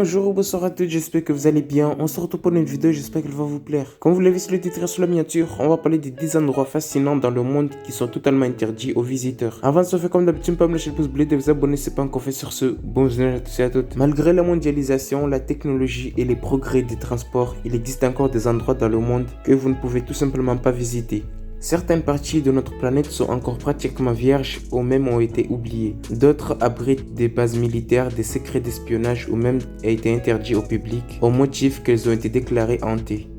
Bonjour ou bonsoir à tous, j'espère que vous allez bien. On se retrouve pour une vidéo, j'espère qu'elle va vous plaire. Comme vous l'avez sur le titre et sur la miniature, on va parler des 10 endroits fascinants dans le monde qui sont totalement interdits aux visiteurs. Avant de se faire comme d'habitude, pas me lâcher le pouce bleu et de vous abonner si ce n'est pas encore fait sur ce. Bon visionnage à tous et à toutes. Malgré la mondialisation, la technologie et les progrès des transports, il existe encore des endroits dans le monde que vous ne pouvez tout simplement pas visiter. Certaines parties de notre planète sont encore pratiquement vierges ou même ont été oubliées. D'autres abritent des bases militaires, des secrets d'espionnage ou même ont été interdits au public au motif qu'elles ont été déclarées hantées.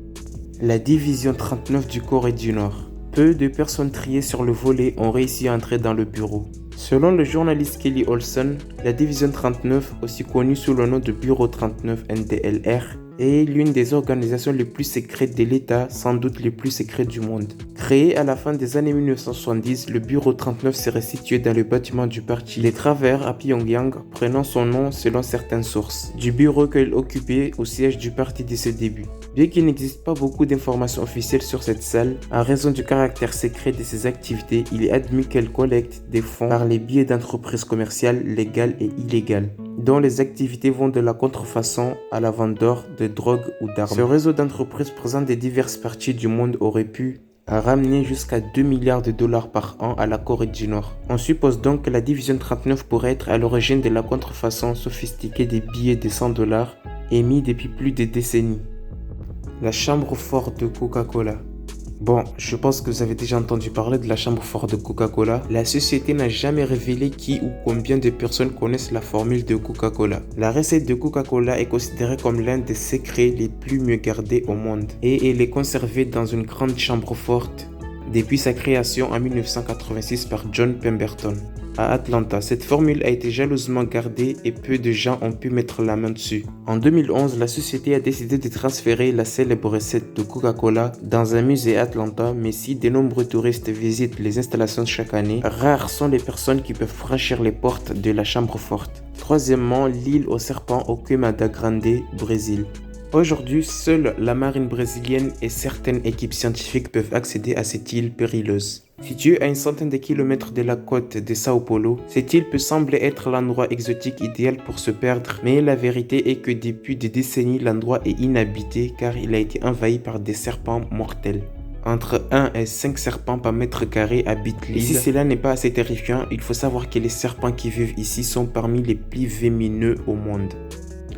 La division 39 du Corée du Nord. Peu de personnes triées sur le volet ont réussi à entrer dans le bureau. Selon le journaliste Kelly Olson, la division 39, aussi connue sous le nom de Bureau 39 NDLR, est l'une des organisations les plus secrètes de l'État, sans doute les plus secrètes du monde. Créé à la fin des années 1970, le Bureau 39 serait situé dans le bâtiment du Parti des Travailleurs à Pyongyang, prenant son nom selon certaines sources, du bureau qu'il occupait au siège du parti dès ses débuts. Bien qu'il n'existe pas beaucoup d'informations officielles sur cette salle, à raison du caractère secret de ses activités, il est admis qu'elle collecte des fonds par les biais d'entreprises commerciales légales et illégales, dont les activités vont de la contrefaçon à la vente d'or, de drogue ou d'armes. Ce réseau d'entreprises présent des diverses parties du monde aurait pu ramener jusqu'à 2 milliards de dollars par an à la Corée du Nord. On suppose donc que la division 39 pourrait être à l'origine de la contrefaçon sophistiquée des billets de 100 dollars émis depuis plus de décennies. La chambre forte de Coca-Cola. Bon, je pense que vous avez déjà entendu parler de la chambre forte de Coca-Cola. La société n'a jamais révélé qui ou combien de personnes connaissent la formule de Coca-Cola. La recette de Coca-Cola est considérée comme l'un des secrets les plus mieux gardés au monde et elle est conservée dans une grande chambre forte depuis sa création en 1986 par John Pemberton à Atlanta. Cette formule a été jalousement gardée et peu de gens ont pu mettre la main dessus. En 2011, la société a décidé de transférer la célèbre recette de Coca-Cola dans un musée à Atlanta, mais si de nombreux touristes visitent les installations chaque année, rares sont les personnes qui peuvent franchir les portes de la chambre forte. Troisièmement, l'île aux serpents au Queimada Grande, Brésil. Aujourd'hui, seule la marine brésilienne et certaines équipes scientifiques peuvent accéder à cette île périleuse. Située à une centaine de kilomètres de la côte de Sao Paulo, cette île peut sembler être l'endroit exotique idéal pour se perdre, mais la vérité est que depuis des décennies, l'endroit est inhabité car il a été envahi par des serpents mortels. Entre 1 et 5 serpents par mètre carré habitent l'île. Et si cela n'est pas assez terrifiant, il faut savoir que les serpents qui vivent ici sont parmi les plus vénéneux au monde.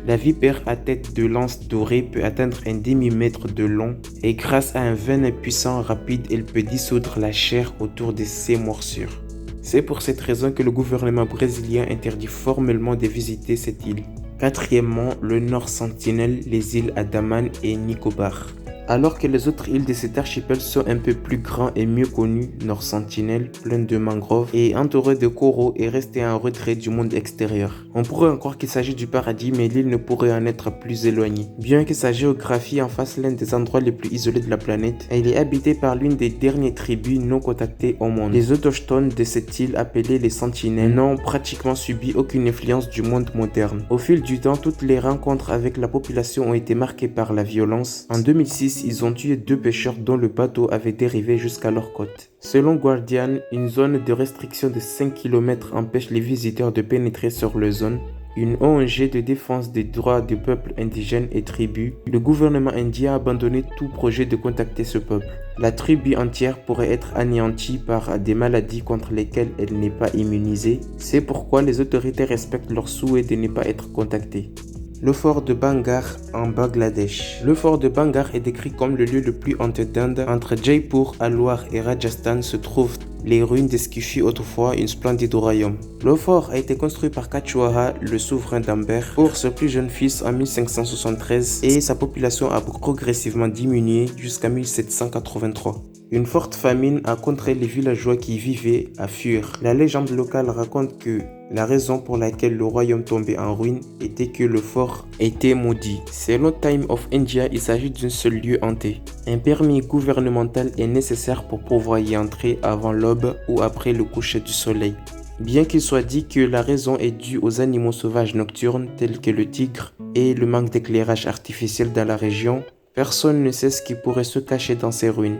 La vipère à tête de lance dorée peut atteindre un demi-mètre de long et grâce à un venin puissant rapide, elle peut dissoudre la chair autour de ses morsures. C'est pour cette raison que le gouvernement brésilien interdit formellement de visiter cette île. Quatrièmement, le Nord Sentinel, les îles Andaman et Nicobar. Alors que les autres îles de cet archipel sont un peu plus grands et mieux connus, Nord Sentinel, plein de mangroves et entouré de coraux est resté en retrait du monde extérieur. On pourrait en croire qu'il s'agit du paradis, mais l'île ne pourrait en être plus éloignée. Bien que sa géographie en fasse l'un des endroits les plus isolés de la planète, elle est habitée par l'une des dernières tribus non contactées au monde. Les autochtones de cette île, appelés les Sentinelles, n'ont pratiquement subi aucune influence du monde moderne. Au fil du temps, toutes les rencontres avec la population ont été marquées par la violence. En 2006, ils ont tué 2 pêcheurs dont le bateau avait dérivé jusqu'à leur côte. Selon Guardian, une zone de restriction de 5 km empêche les visiteurs de pénétrer sur la zone. Une ONG de défense des droits des peuples indigènes et tribus, le gouvernement indien a abandonné tout projet de contacter ce peuple. La tribu entière pourrait être anéantie par des maladies contre lesquelles elle n'est pas immunisée. C'est pourquoi les autorités respectent leur souhait de ne pas être contactées. Le fort de Bangar en Bangladesh. Le fort de Bangar est décrit comme le lieu le plus honteux d'Inde. Entre Jaipur, Alwar et Rajasthan se trouvent les ruines de ce qui fut autrefois une splendide royaume. Le fort a été construit par Kachwaha, le souverain d'Amber, pour son plus jeune fils en 1573 et sa population a progressivement diminué jusqu'à 1783. Une forte famine a contraint les villageois qui y vivaient à fuir. La légende locale raconte que la raison pour laquelle le royaume tombait en ruine était que le fort était maudit. Selon Time of India, il s'agit d'un seul lieu hanté. Un permis gouvernemental est nécessaire pour pouvoir y entrer avant l'aube ou après le coucher du soleil. Bien qu'il soit dit que la raison est due aux animaux sauvages nocturnes tels que le tigre et le manque d'éclairage artificiel dans la région, personne ne sait ce qui pourrait se cacher dans ces ruines.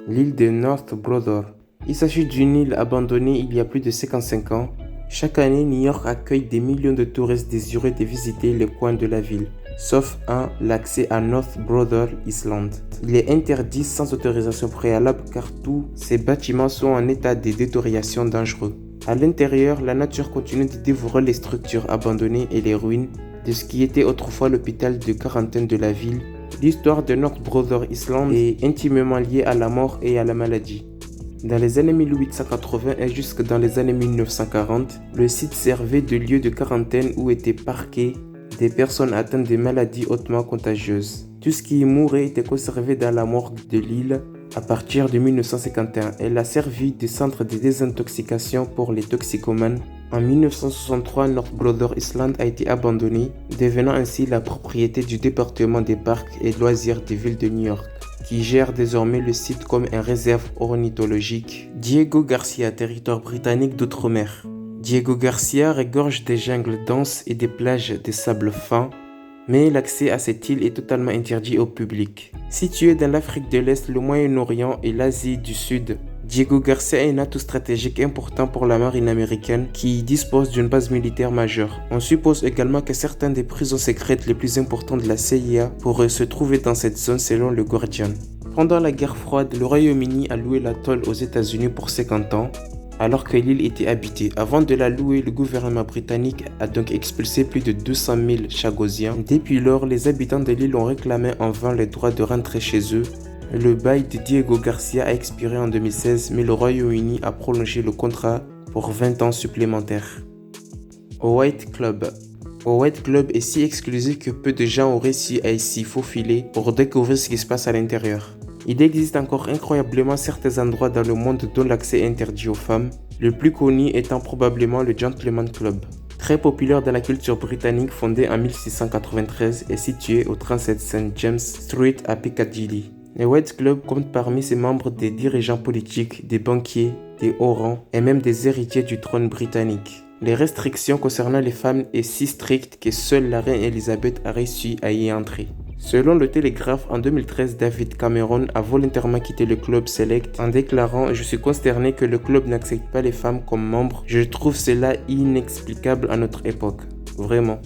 L'île de North Brother. Il s'agit d'une île abandonnée il y a plus de 55 ans Chaque année, New York accueille des millions de touristes désireux de visiter les coins de la ville, sauf l'accès à North Brother Island. Il est interdit sans autorisation préalable car tous ces bâtiments sont en état de détérioration dangereux. À l'intérieur, la nature continue de dévorer les structures abandonnées et les ruines de ce qui était autrefois l'hôpital de quarantaine de la ville. L'histoire de North Brother Island est intimement liée à la mort et à la maladie. Dans les années 1880 et jusque dans les années 1940, le site servait de lieu de quarantaine où étaient parquées des personnes atteintes de maladies hautement contagieuses. Tout ce qui y mourait était conservé dans la morgue de l'île à partir de 1951. Elle a servi de centre de désintoxication pour les toxicomanes. En 1963, North Brother Island a été abandonné, devenant ainsi la propriété du département des parcs et loisirs de ville de New York, qui gère désormais le site comme une réserve ornithologique. Diego Garcia, territoire britannique d'outre-mer. Diego Garcia regorge des jungles denses et des plages de sable fin, mais l'accès à cette île est totalement interdit au public. Situé dans l'Afrique de l'Est, le Moyen-Orient et l'Asie du Sud, Diego Garcia est un atout stratégique important pour la marine américaine qui dispose d'une base militaire majeure. On suppose également que certaines des prisons secrètes les plus importantes de la CIA pourraient se trouver dans cette zone selon le Guardian. Pendant la guerre froide, le Royaume-Uni a loué l'atoll aux États-Unis pour 50 ans, alors que l'île était habitée. Avant de la louer, le gouvernement britannique a donc expulsé plus de 200 000 Chagosiens. Depuis lors, les habitants de l'île ont réclamé en vain le droit de rentrer chez eux. Le bail de Diego Garcia a expiré en 2016, mais le Royaume-Uni a prolongé le contrat pour 20 ans supplémentaires. White Club. White Club est si exclusif que peu de gens ont réussi à s'y faufiler pour découvrir ce qui se passe à l'intérieur. Il existe encore incroyablement certains endroits dans le monde dont l'accès est interdit aux femmes, le plus connu étant probablement le Gentleman Club. Très populaire dans la culture britannique, fondé en 1693 et situé au 37 St. James Street à Piccadilly. Le White Club compte parmi ses membres des dirigeants politiques, des banquiers, des hauts rangs et même des héritiers du trône britannique. Les restrictions concernant les femmes est si strictes que seule la reine Elisabeth a réussi à y entrer. Selon le Télégraphe, en 2013, David Cameron a volontairement quitté le club Select en déclarant « Je suis consterné que le club n'accepte pas les femmes comme membres. Je trouve cela inexplicable à notre époque. » Vraiment.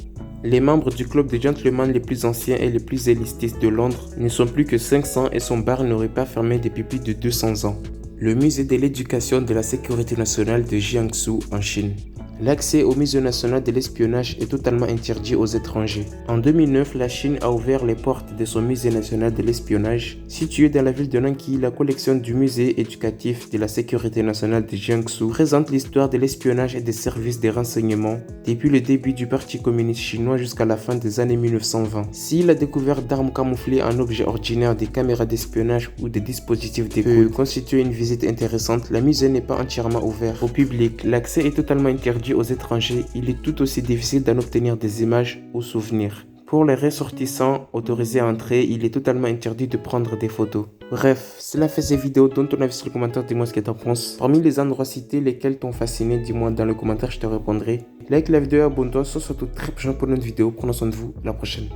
Les membres du club des gentlemen les plus anciens et les plus élitistes de Londres ne sont plus que 500 et son bar n'aurait pas fermé depuis plus de 200 ans. Le musée de l'éducation de la sécurité nationale de Jiangsu en Chine. L'accès au musée national de l'espionnage est totalement interdit aux étrangers. En 2009, la Chine a ouvert les portes de son musée national de l'espionnage. Situé dans la ville de Nanqi, la collection du musée éducatif de la sécurité nationale de Jiangsu présente l'histoire de l'espionnage et des services de renseignement depuis le début du Parti communiste chinois jusqu'à la fin des années 1920. Si la découverte d'armes camouflées en objets ordinaires, des caméras d'espionnage ou des dispositifs d'écoute constitue une visite intéressante, le musée n'est pas entièrement ouvert au public. L'accès est totalement interdit aux étrangers, il est tout aussi difficile d'en obtenir des images ou souvenirs. Pour les ressortissants autorisés à entrer, il est totalement interdit de prendre des photos. Bref, cela fait ces vidéos. Donne ton avis sur le commentaire, dis-moi ce que t'en penses. Parmi les endroits cités, lesquels t'ont fasciné, dis-moi dans le commentaire, je te répondrai. Like la vidéo, abonne-toi, ça se retrouve très prochainement pour une autre vidéo. Prenons soin de vous, à la prochaine.